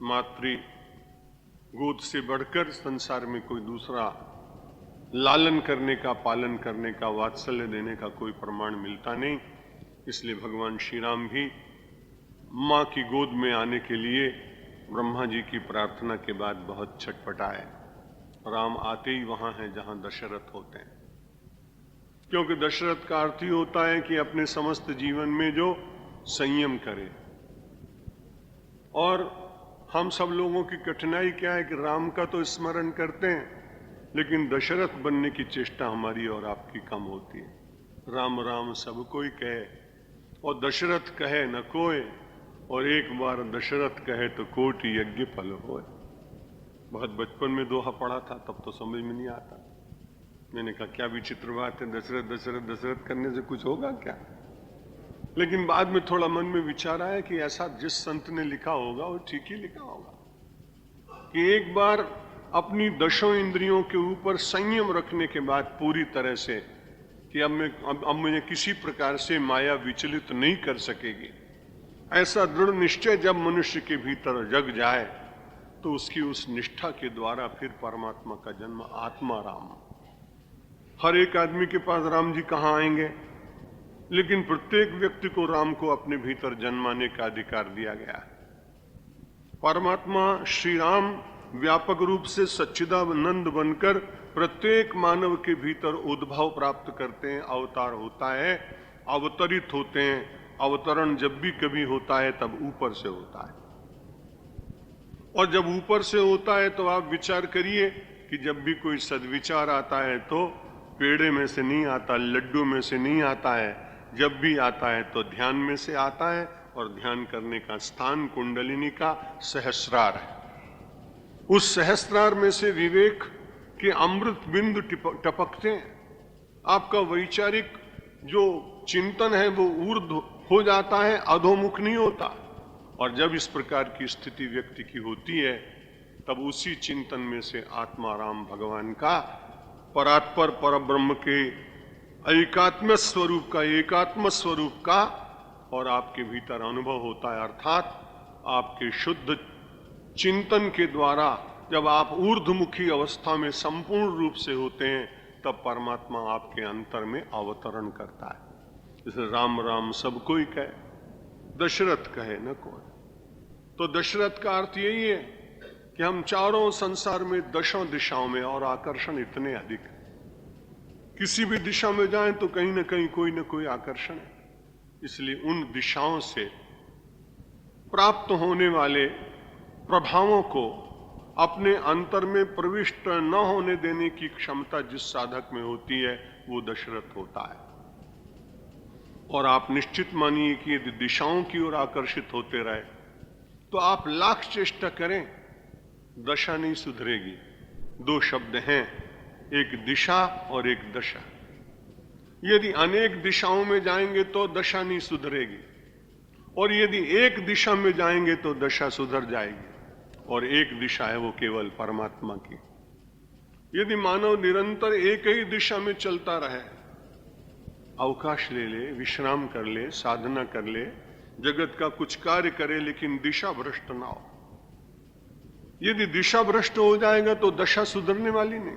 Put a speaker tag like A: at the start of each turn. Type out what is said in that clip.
A: मातृ गोद से बढ़कर संसार में कोई दूसरा लालन करने का, पालन करने का, वात्सल्य देने का कोई प्रमाण मिलता नहीं। इसलिए भगवान श्री राम भी मां की गोद में आने के लिए ब्रह्मा जी की प्रार्थना के बाद बहुत छटपटाए। राम आते ही वहां हैं जहां दशरथ होते हैं, क्योंकि दशरथ का अर्थ ही होता है कि अपने समस्त जीवन में जो संयम करे। और हम सब लोगों की कठिनाई क्या है कि राम का तो स्मरण करते हैं, लेकिन दशरथ बनने की चेष्टा हमारी और आपकी कम होती है। राम राम सब कोई कहे और दशरथ कहे न कोय, और एक बार दशरथ कहे तो कोटि यज्ञ फल होए। बहुत बचपन में दोहा पढ़ा था, तब तो समझ में नहीं आता। मैंने कहा क्या विचित्र बात है, दशरथ दशरथ दशरथ करने से कुछ होगा क्या? लेकिन बाद में थोड़ा मन में विचार आया कि ऐसा जिस संत ने लिखा होगा वो ठीक ही लिखा होगा कि एक बार अपनी दशों इंद्रियों के ऊपर संयम रखने के बाद पूरी तरह से कि अब मुझे किसी प्रकार से माया विचलित नहीं कर सकेगी, ऐसा दृढ़ निश्चय जब मनुष्य के भीतर जग जाए तो उसकी उस निष्ठा के द्वारा फिर परमात्मा का जन्म, आत्मा राम। हर एक आदमी के पास राम जी कहां आएंगे, लेकिन प्रत्येक व्यक्ति को राम को अपने भीतर जन्माने का अधिकार दिया गया है। परमात्मा श्री राम व्यापक रूप से सच्चिदानंद बनकर प्रत्येक मानव के भीतर उद्भव प्राप्त करते हैं, अवतार होता है, अवतरित होते हैं। अवतरण जब भी कभी होता है तब ऊपर से होता है, और जब ऊपर से होता है तो आप विचार करिए कि जब भी कोई सद्विचार आता है तो पेड़े में से नहीं आता, लड्डू में से नहीं आता है। जब भी आता है तो ध्यान में से आता है, और ध्यान करने का स्थान कुंडलिनी का सहस्रार है। उस सहस्रार में से विवेक के अमृत बिंदु टपकते हैं। आपका वैचारिक जो चिंतन है वो ऊर्ध्व हो जाता है, अधोमुख नहीं होता। और जब इस प्रकार की स्थिति व्यक्ति की होती है तब उसी चिंतन में से आत्मा राम भगवान का, परात्पर परब्रह्म के एकात्म स्वरूप का, एकात्म स्वरूप का और आपके भीतर अनुभव होता है। अर्थात आपके शुद्ध चिंतन के द्वारा जब आप ऊर्ध्वमुखी अवस्था में संपूर्ण रूप से होते हैं तब परमात्मा आपके अंतर में अवतरण करता है। जैसे राम राम सब कोई कहे, दशरथ कहे न कोई। तो दशरथ का अर्थ यही है कि हम चारों संसार में दशों दिशाओं में, और आकर्षण इतने अधिक है, किसी भी दिशा में जाएं तो कहीं ना कहीं कोई ना कोई आकर्षण है। इसलिए उन दिशाओं से प्राप्त होने वाले प्रभावों को अपने अंतर में प्रविष्ट न होने देने की क्षमता जिस साधक में होती है वो दशरथ होता है। और आप निश्चित मानिए कि यदि दिशाओं की ओर आकर्षित होते रहे तो आप लाख चेष्टा करें, दशा नहीं सुधरेगी। दो शब्द हैं, एक दिशा और एक दशा। यदि अनेक दिशाओं में जाएंगे तो दशा नहीं सुधरेगी, और यदि एक दिशा में जाएंगे तो दशा सुधर जाएगी। और एक दिशा है वो केवल परमात्मा की। यदि मानव निरंतर एक ही दिशा में चलता रहे, अवकाश ले ले, विश्राम कर ले, साधना कर ले, जगत का कुछ कार्य करे, लेकिन दिशा भ्रष्ट ना हो। यदि दिशा भ्रष्ट हो जाएगा तो दशा सुधरने वाली नहीं।